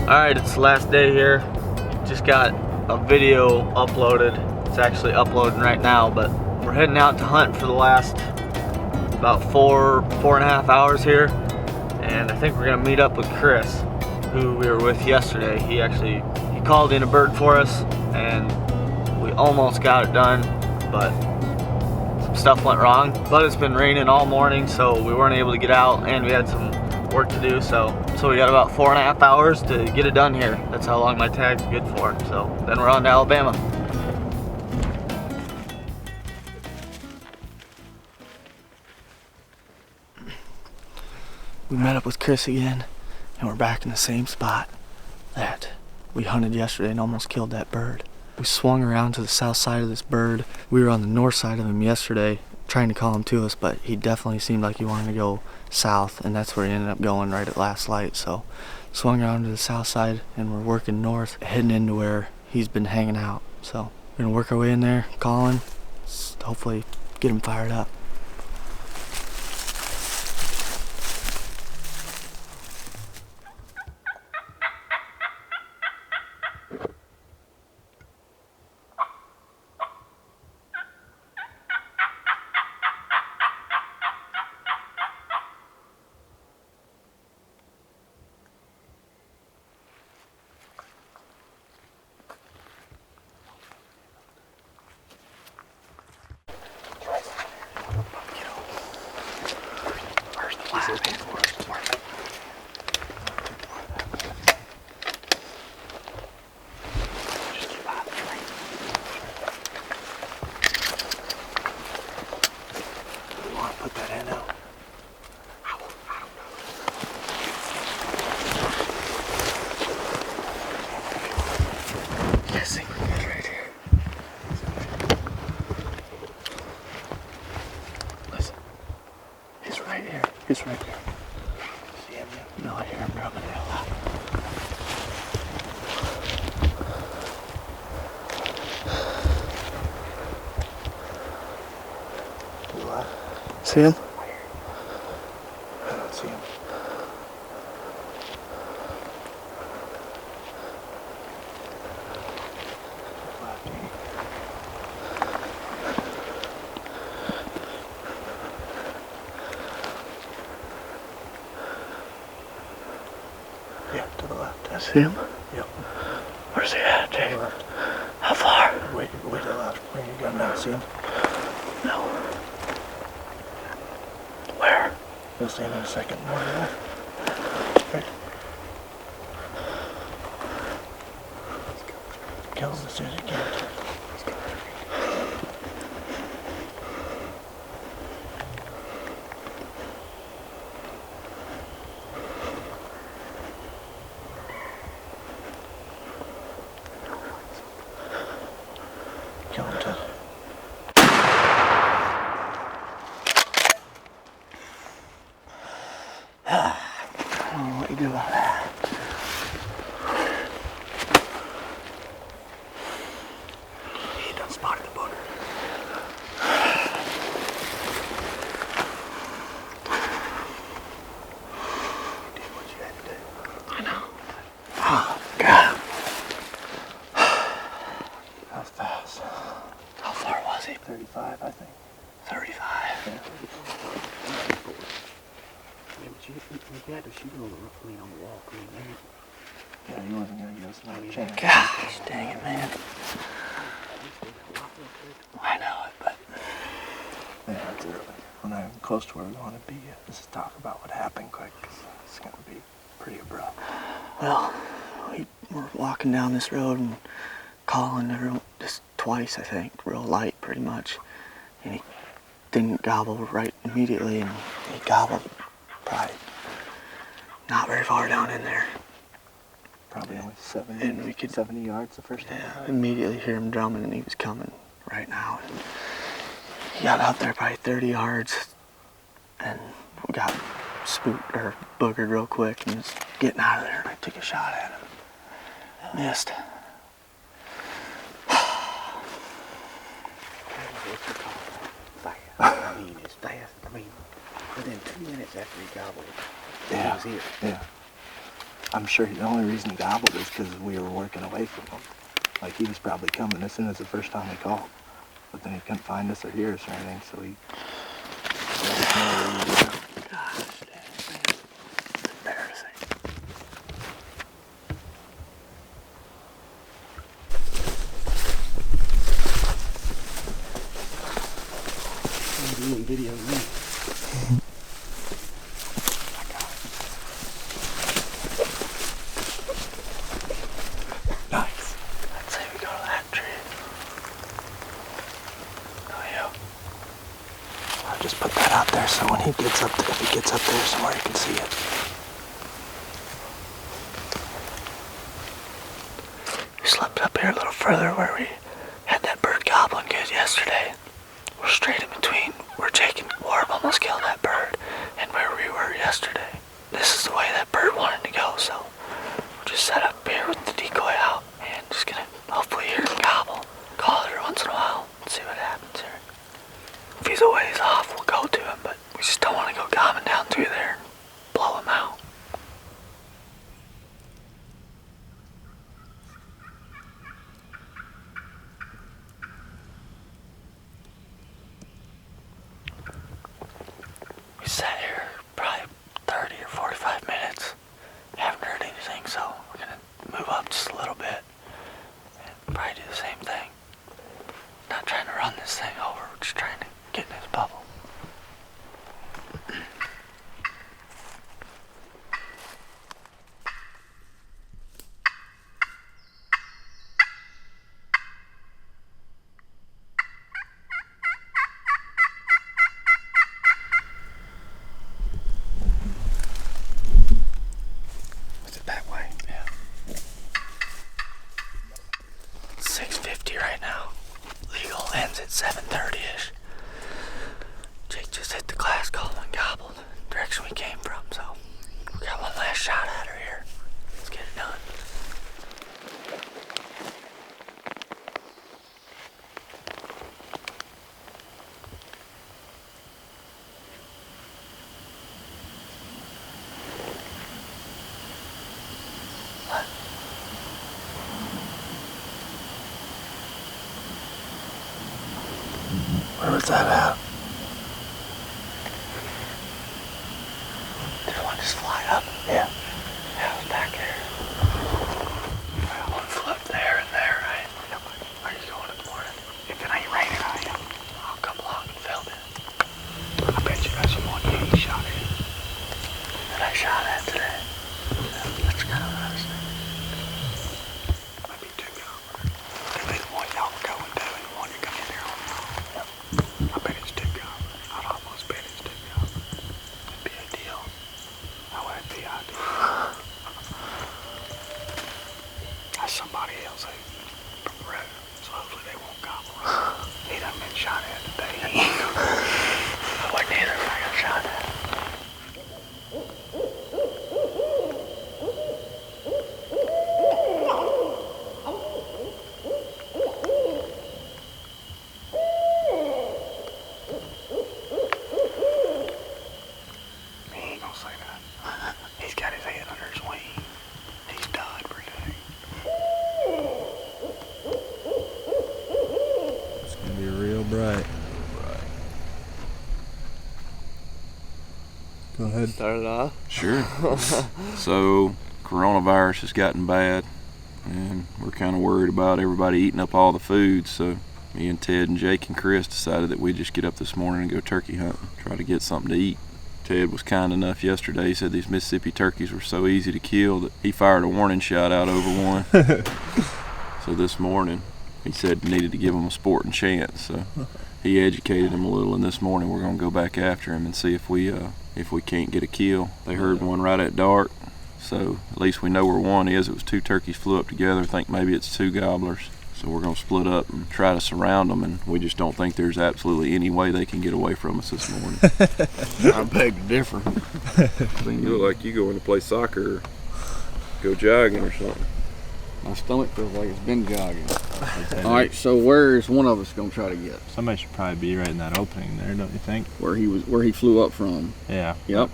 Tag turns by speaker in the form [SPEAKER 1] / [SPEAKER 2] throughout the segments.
[SPEAKER 1] Alright, it's the last day here. Just got a video uploaded. It's actually uploading right now, but we're heading out to hunt for the last about four and a half hours here. And I think we're gonna meet up with Chris, who we were with yesterday. He called in a bird for us and we almost got it done, but some stuff went wrong. But it's been raining all morning, so we weren't able to get out, and we had some work to do, so we got about 4.5 hours to get it done here. That's how long my tag's good for. So then we're on to Alabama. We met up with Chris again, and we're back in the same spot that we hunted yesterday and almost killed that bird. We swung around to the south side of this bird. We were on the north side of him yesterday trying to call him to us, but he definitely seemed like he wanted to go south, and that's where he ended up going right at last light. So swung around to the south side and we're working north, heading into where he's been hanging out. So we're gonna work our way in there, calling, hopefully get him fired up. Put that in out. I don't know. Yes, he's right here. Listen. He's right here. He's right here. See him yet? No, I hear him drumming it out. See him? I don't see him. Yeah, to the left. I see him? Yep. Where's he at, Jay? How far? Wait to the left. Bring your gun down. See him? No. Where? You'll see him in a second. More to the left. Right. Kill him as soon as you can. Kill him, Ted. I don't know what you do about that. He done spotted the booger. You did what you had to do. I know. Oh, God. That was fast. How far was he? 35, I think. 35? Yeah. Yeah, but you had to shoot on the wall. Yeah, he wasn't going to give us another chance. Gosh, dang it, man. I know it, but... Yeah, it's early. We're not even close to where we want to be yet. Let's talk about what happened quick, because it's going to be pretty abrupt. Well, we were walking down this road and calling everyone just twice, I think, real light, pretty much. And he didn't gobble right immediately, and he gobbled probably not very far down in there. Probably only 70 yards the first time. Yeah, immediately hear him drumming, and he was coming right now. And he got out there probably 30 yards, and we got spooked or boogered real quick, and was getting out of there. And I took a shot at him. Missed. I mean, it's fast. I mean, within 2 minutes after he gobbled, he was here. Yeah. I'm sure the only reason he gobbled is because we were working away from him. Like, he was probably coming as soon as the first time we called. But then he couldn't find us or hear us or anything, so he... Gosh, dang, man. Embarrassing. I'm doing video of me. Nice. I'd say we go to that tree. Oh yeah. I'll just put that out there so when he gets up there, if he gets up there somewhere, you can see it. We slept up here a little further where we had that bird gobbling good yesterday. We're straight in between where Jake and Warb almost killed that bird and where we were yesterday. This is the way that bird wanted to go, so we'll just set up here with the decoy out and just gonna hopefully hear him gobble. Call it every once in a while and see what happens here. If he's a ways off, we'll go to him, but we just don't want to go gobbling down through there and blow him out. We sat here probably 30 or 45 minutes. Haven't heard anything, so we're gonna move up just a little bit and probably do the same thing. Not trying to run this thing over, we're just trying to get in his bubble. Was it that way? Yeah. 6:50 right now. Legal ends at 7:30ish. Jake just hit the glass call and gobbled the direction we came from, so we got one last shot at her here. Let's get it done. What? Where was that at? Did one just fly up? Yeah. Yeah, it was back there. Well, one flew up there and there, right? Yep. Where are you going in the morning? If it ain't raining, I am. I'll come along and film it. I bet you got someone you ain't shot at. That I shot at today. That's kind of what I was thinking. Might be two gobblers. Could be the one y'all were going to and the one you're coming here on. Yep. I bet it's two gobblers. I'd almost bet it's two gobblers. It'd be ideal. That would be ideal. That's somebody else who from the road, so hopefully they won't gobble. He done been shot at today. I wasn't either when I got shot at. He ain't gonna say that. He's got his head under his wing. He's done for today.
[SPEAKER 2] It's gonna be real bright. Go ahead.
[SPEAKER 3] Start it off?
[SPEAKER 4] Sure. So, coronavirus has gotten bad, and we're kind of worried about everybody eating up all the food, so me and Ted and Jake and Chris decided that we'd just get up this morning and go turkey hunting, try to get something to eat. Ted was kind enough yesterday. He said these Mississippi turkeys were so easy to kill that he fired a warning shot out over one. So this morning, he said needed to give him a sporting chance, so he educated him a little, and this morning we're going to go back after him and see if we can't get a kill. They heard one right at dark, so at least we know where one is. It was two turkeys flew up together. I think maybe it's two gobblers. So we're going to split up and try to surround them, and we just don't think there's absolutely any way they can get away from us this morning.
[SPEAKER 3] I beg to differ.
[SPEAKER 4] You look like you going to play soccer or go jogging or something.
[SPEAKER 3] My stomach feels like it's been jogging. All right, so where is one of us going to try to get?
[SPEAKER 2] Somebody should probably be right in that opening there, don't you think?
[SPEAKER 3] Where he flew up from.
[SPEAKER 2] Yeah.
[SPEAKER 3] Yep.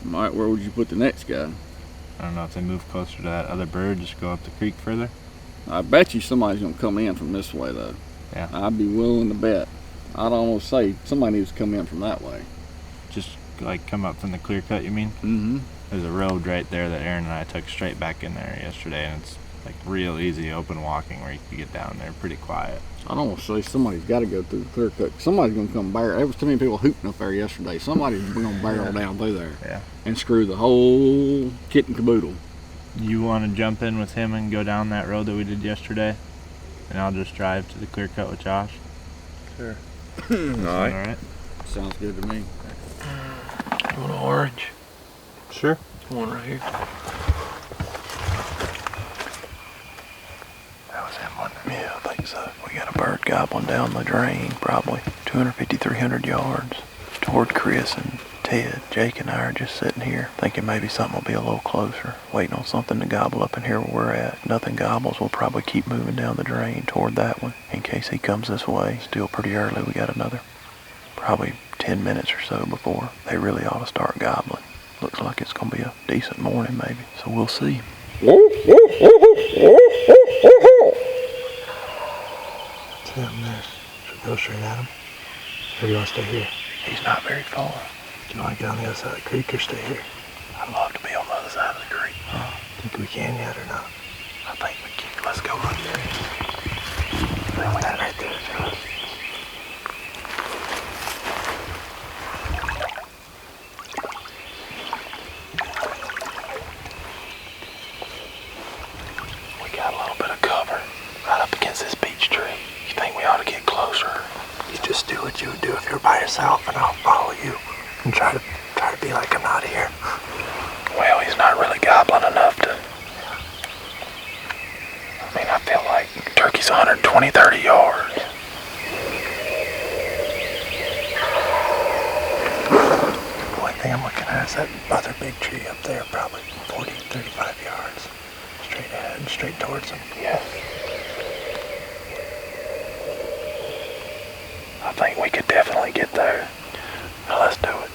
[SPEAKER 3] All right, where would you put the next guy?
[SPEAKER 2] I don't know if they move closer to that other bird, just go up the creek further.
[SPEAKER 3] I bet you somebody's gonna come in from this way though.
[SPEAKER 2] Yeah.
[SPEAKER 3] I'd be willing to bet. I'd almost say somebody needs to come in from that way.
[SPEAKER 2] Just like come up from the clear cut, you mean?
[SPEAKER 3] Mm-hmm.
[SPEAKER 2] There's a road right there that Aaron and I took straight back in there yesterday, and it's like real easy open walking where you can get down there pretty quiet.
[SPEAKER 3] I'd almost say somebody's got to go through the clear cut. Somebody's gonna come barrel. There was too many people hooting up there yesterday. Somebody's gonna barrel down through there.
[SPEAKER 2] Yeah.
[SPEAKER 3] And screw the whole kit and caboodle.
[SPEAKER 2] You want to jump in with him and go down that road that we did yesterday? And I'll just drive to the clear cut with Josh?
[SPEAKER 1] Sure.
[SPEAKER 2] All right.
[SPEAKER 3] Sounds good to me.
[SPEAKER 1] You want an orange?
[SPEAKER 2] Sure.
[SPEAKER 1] One right here. That was him, wasn't it? Yeah, I think so. We got a bird gobbling down the drain, probably 250, 300 yards toward Chris and Ted. Jake and I are just sitting here thinking maybe something will be a little closer, waiting on something to gobble up in here where we're at. If nothing gobbles, we'll probably keep moving down the drain toward that one in case he comes this way. Still pretty early. We got another probably 10 minutes or so before they really ought to start gobbling. Looks like it's going to be a decent morning maybe, so we'll see. It's him there. Should we go straight at him? Or do you want to stay here? He's not very far. Do you want to get on the other side of the creek or stay here? I'd love to be on the other side of the creek. Think we can yet or not? I think we can. Let's go right there. That right there, John. We got a little bit of cover right up against this beech tree. You think we ought to get closer? You just do what you would do if you were by yourself, and I'll follow you and try to be like I'm not here. Well, he's not really gobbling enough to. I mean, I feel like turkey's 120, 30 yards. The only thing I'm looking at is that other big tree up there, probably 40, 35 yards. Straight ahead and straight towards him. Yeah. I think we could definitely get there. Now let's do it.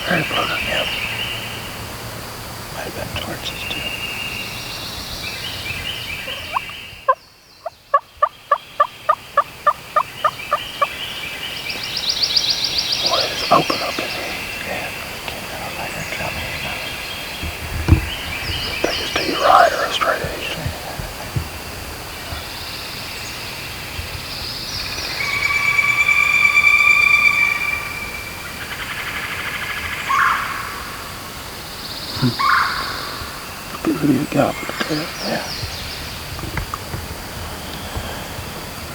[SPEAKER 1] Very close, yeah. Might have been towards us too. Boy, it's open up in here. Yeah, can't tell if I heard drumming or not. Think it's to your right or a straight east. Ability to gobble to death, yeah.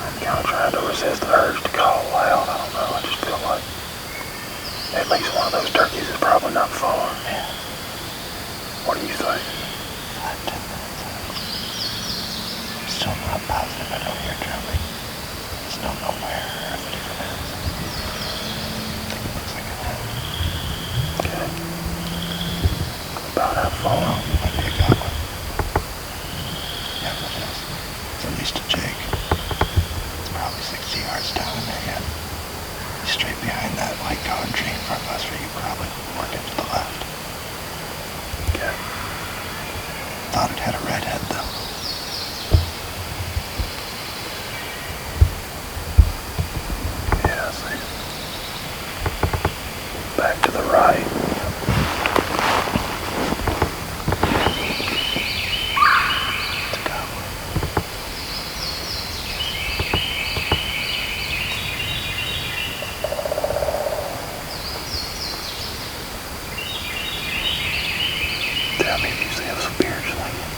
[SPEAKER 1] I'm kind of trying to resist the urge to call loud. I don't know. I just feel like at least one of those turkeys is probably not far. Yeah. What do you think? 5, 10 minutes. I'm still not positive I don't hear drumming. I just don't know where or if it even is. I think it looks like it has. Okay. About how far? Might be a goblin. Yeah, that is. It's at least a jake. It's probably 60 yards down in there yet. He's straight behind that white cotton tree in front of us, or you probably working to the left. Okay. Thought it had a red head though. Yeah, I see. Back to the right. Tell me if you see a spear swinging.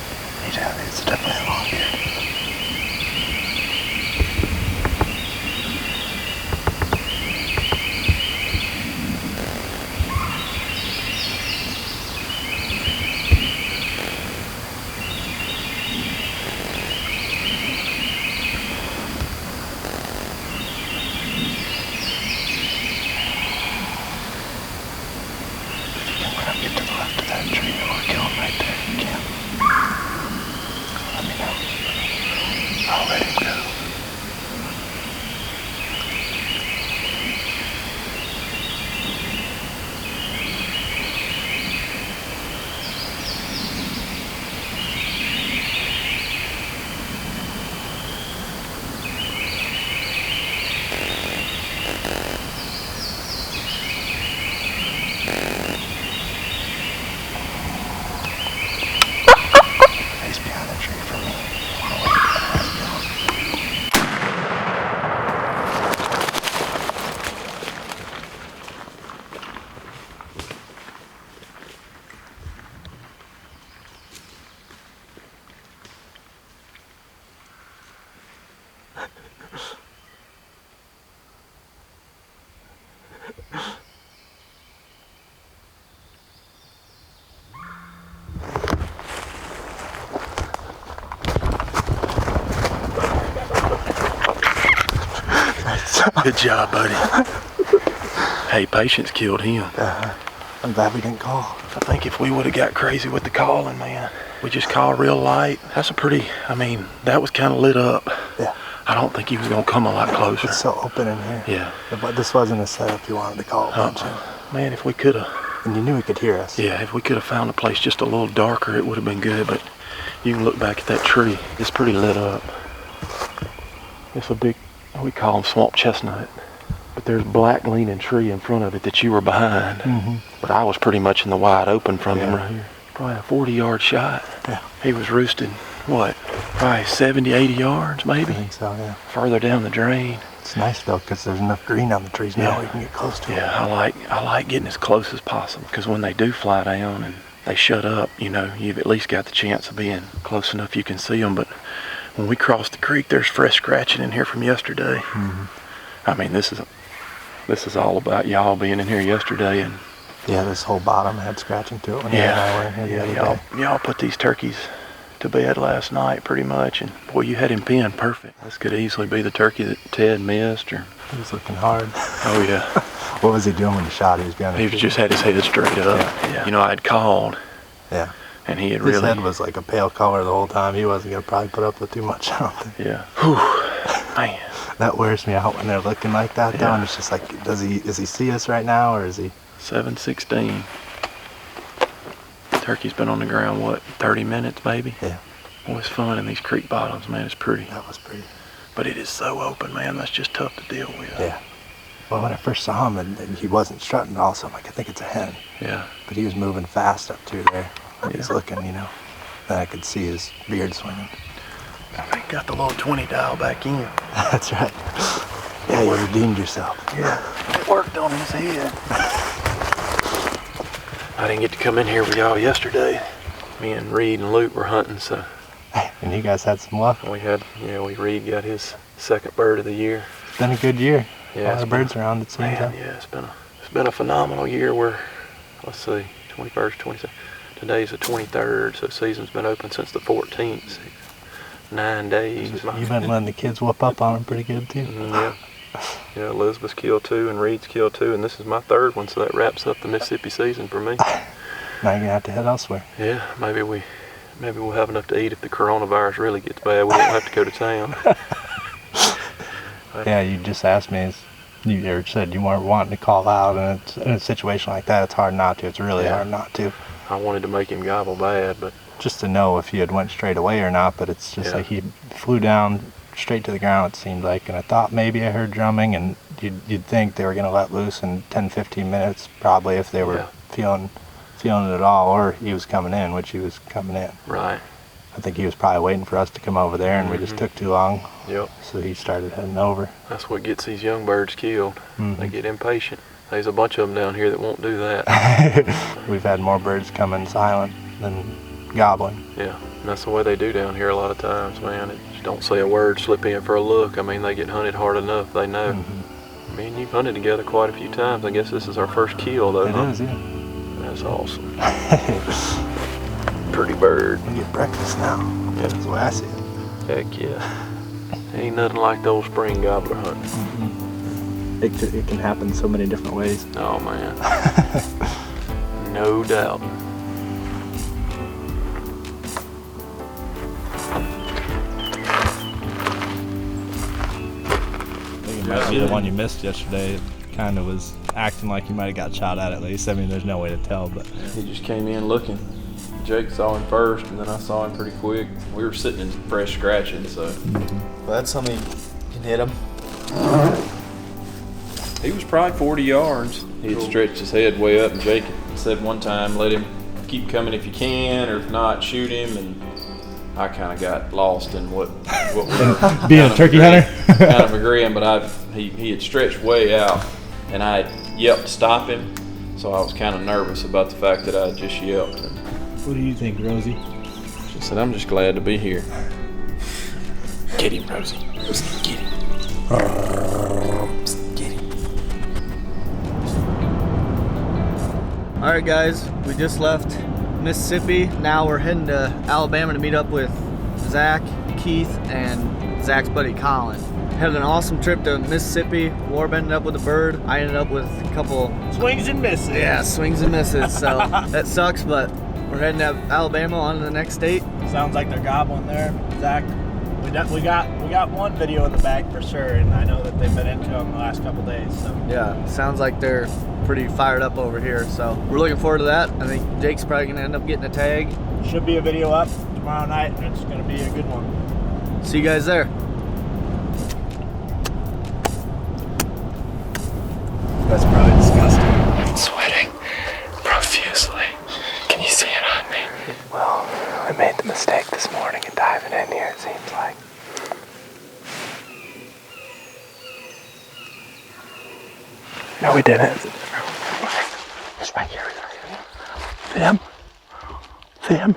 [SPEAKER 4] Good job, buddy. Hey, Patience killed him.
[SPEAKER 1] I'm glad we didn't call.
[SPEAKER 4] I think if we would have got crazy with the calling, man, we just called real light. That's a pretty, I mean, that was kind of lit up.
[SPEAKER 1] Yeah.
[SPEAKER 4] I don't think he was going to come a lot closer.
[SPEAKER 1] It's so open in here.
[SPEAKER 4] Yeah.
[SPEAKER 1] But this wasn't a setup you wanted to call a bunch in.
[SPEAKER 4] Man, if we could have,
[SPEAKER 1] And you knew he could hear us.
[SPEAKER 4] yeah, if we could have found a place just a little darker, it would have been good. But you can look back at that tree. It's pretty lit up. It's a big, we call them swamp chestnut. But there's a black leaning tree in front of it that you were behind.
[SPEAKER 1] Mm-hmm.
[SPEAKER 4] But I was pretty much in the wide open from him
[SPEAKER 1] Yeah.
[SPEAKER 4] right here. Probably a 40-yard shot.
[SPEAKER 1] Yeah.
[SPEAKER 4] He was roosted, what, probably 70, 80 yards
[SPEAKER 1] I
[SPEAKER 4] maybe,
[SPEAKER 1] think so, yeah.
[SPEAKER 4] further down the drain.
[SPEAKER 1] It's nice though, because there's enough green on the trees now we can get close to
[SPEAKER 4] Yeah, I like getting as close as possible, because when they do fly down and they shut up, you know, you've at least got the chance of being close enough you can see them. But when we cross the creek, there's fresh scratching in here from yesterday.
[SPEAKER 1] Mhm.
[SPEAKER 4] I mean, this is all about y'all being in here yesterday. And
[SPEAKER 1] Yeah, this whole bottom had scratching to it when you and I were in here the other day.
[SPEAKER 4] y'all put these turkeys to bed last night pretty much, and boy, you had him pinned perfect. This could easily be the turkey that Ted missed, or
[SPEAKER 1] He was looking hard.
[SPEAKER 4] oh yeah,
[SPEAKER 1] What was he doing when he shot? He was behind
[SPEAKER 4] he
[SPEAKER 1] the
[SPEAKER 4] was
[SPEAKER 1] tree.
[SPEAKER 4] just had his head straight up.
[SPEAKER 1] Yeah.
[SPEAKER 4] You know, I had called,
[SPEAKER 1] Yeah.
[SPEAKER 4] and he had
[SPEAKER 1] His
[SPEAKER 4] really,
[SPEAKER 1] head was like a pale color the whole time. He wasn't going to probably put up with too much, I don't think.
[SPEAKER 4] yeah. Whew, man.
[SPEAKER 1] That wears me out when they're looking like that though,
[SPEAKER 4] Yeah.
[SPEAKER 1] and it's just like, does he see us right now, or is he?
[SPEAKER 4] 7:16. Turkey's been on the ground, what, 30 minutes maybe?
[SPEAKER 1] Yeah.
[SPEAKER 4] Boy, it's fun in these creek bottoms, man. It's pretty.
[SPEAKER 1] That was pretty.
[SPEAKER 4] But it is so open, man. That's just tough to deal with.
[SPEAKER 1] Yeah. Well, when I first saw him, and he wasn't strutting also, I'm like, I think it's a hen.
[SPEAKER 4] Yeah.
[SPEAKER 1] But he was moving fast up through there. He's looking, you know. Then I could see his beard swinging.
[SPEAKER 4] I got the little 20 dial back in.
[SPEAKER 1] That's right. Yeah, you redeemed yourself.
[SPEAKER 4] Yeah. It worked on his head. I didn't get to come in here with y'all yesterday. Me and Reed and Luke were hunting, so
[SPEAKER 1] And you guys had some luck.
[SPEAKER 4] Reed got his second bird of the year.
[SPEAKER 1] It's been a good year.
[SPEAKER 4] Yeah,
[SPEAKER 1] All
[SPEAKER 4] it's
[SPEAKER 1] the
[SPEAKER 4] been-
[SPEAKER 1] birds around, it seems
[SPEAKER 4] Man,
[SPEAKER 1] like.
[SPEAKER 4] yeah, it's been a phenomenal year. We're, let's see, 21st, 22nd. Today's the 23rd, so season's been open since the 14th. 9 days.
[SPEAKER 1] You've been letting the kids whoop up on them pretty good too.
[SPEAKER 4] Yeah. Yeah, Elizabeth's killed 2 and Reed's killed 2, and this is my 3rd one, so that wraps up the Mississippi season for me.
[SPEAKER 1] Now you're gonna have to head elsewhere.
[SPEAKER 4] Yeah, maybe we'll have enough to eat if the coronavirus really gets bad. We won't have to go to town.
[SPEAKER 1] Yeah, you just asked me, you ever said you weren't wanting to call out, and it's, in a situation like that, it's hard not to. It's really
[SPEAKER 4] Yeah.
[SPEAKER 1] hard not to.
[SPEAKER 4] I wanted to make him gobble bad, but
[SPEAKER 1] Just to know if he had went straight away or not, but it's just
[SPEAKER 4] Yeah.
[SPEAKER 1] like he flew down straight to the ground, it seemed like, and I thought maybe I heard drumming, and you'd think they were going to let loose in 10-15 minutes probably if they were feeling it at all, or he was coming in, which he was coming in.
[SPEAKER 4] right.
[SPEAKER 1] I think he was probably waiting for us to come over there, and we just took too long,
[SPEAKER 4] Yep.
[SPEAKER 1] so he started heading over.
[SPEAKER 4] That's what gets these young birds killed.
[SPEAKER 1] Mhm.
[SPEAKER 4] They get impatient. There's a bunch of them down here that won't do that.
[SPEAKER 1] We've had more birds come in silent than gobbling.
[SPEAKER 4] Yeah, and that's the way they do down here a lot of times, man. Just don't say a word, slip in for a look. I mean, they get hunted hard enough. They know. Me and you've hunted together quite a few times. I guess this is our first kill, though.
[SPEAKER 1] It
[SPEAKER 4] huh?
[SPEAKER 1] is, yeah.
[SPEAKER 4] That's awesome. Pretty bird.
[SPEAKER 1] We get breakfast now.
[SPEAKER 4] Yeah.
[SPEAKER 1] That's the way I see it.
[SPEAKER 4] Heck yeah. Ain't nothing like the old spring gobbler hunting.
[SPEAKER 1] It can happen so many different ways.
[SPEAKER 4] Oh, man. No doubt.
[SPEAKER 2] It might be the one you missed yesterday. It kind of was acting like you might have got shot at least. I mean, there's no way to tell, but
[SPEAKER 4] He just came in looking. Jake saw him first, and then I saw him pretty quick. We were sitting in fresh scratching, so.
[SPEAKER 5] Well, that's something you can hit him.
[SPEAKER 4] He was probably 40 yards. He had stretched his head way up, and Jake said one time, let him keep coming if you can, or if not, shoot him. And I kind of got lost in what we were
[SPEAKER 2] being a turkey hunter.
[SPEAKER 4] kind of agreeing, but he had stretched way out, and I had yelped to stop him, so I was kind of nervous about the fact that I had just yelped. And
[SPEAKER 2] What do you think, Rosie?
[SPEAKER 4] she said, I'm just glad to be here. Get him, Rosie. Get him. Get him.
[SPEAKER 5] All right, guys, we just left Mississippi. Now we're heading to Alabama to meet up with Zach, Keith, and Zach's buddy Colin. Had an awesome trip to Mississippi. Warb ended up with a bird. I ended up with a couple
[SPEAKER 1] Swings and misses.
[SPEAKER 5] yeah, swings and misses. So that sucks, but we're heading to Alabama on to the next state.
[SPEAKER 1] Sounds like they're gobbling there, Zach. We got one video in the bag for sure, and I know that they've been into them the last couple days. So
[SPEAKER 5] Yeah, sounds like they're pretty fired up over here. So we're looking forward to that. I think Jake's probably gonna end up getting a tag.
[SPEAKER 1] should be a video up tomorrow night, and it's gonna be a good one.
[SPEAKER 5] See you guys there.
[SPEAKER 1] That's probably disgusting. I'm sweating profusely. Can you see it on me? Well, I made the mistake this morning in diving in here, it seems like. No, we didn't. It's right here. See him? See him?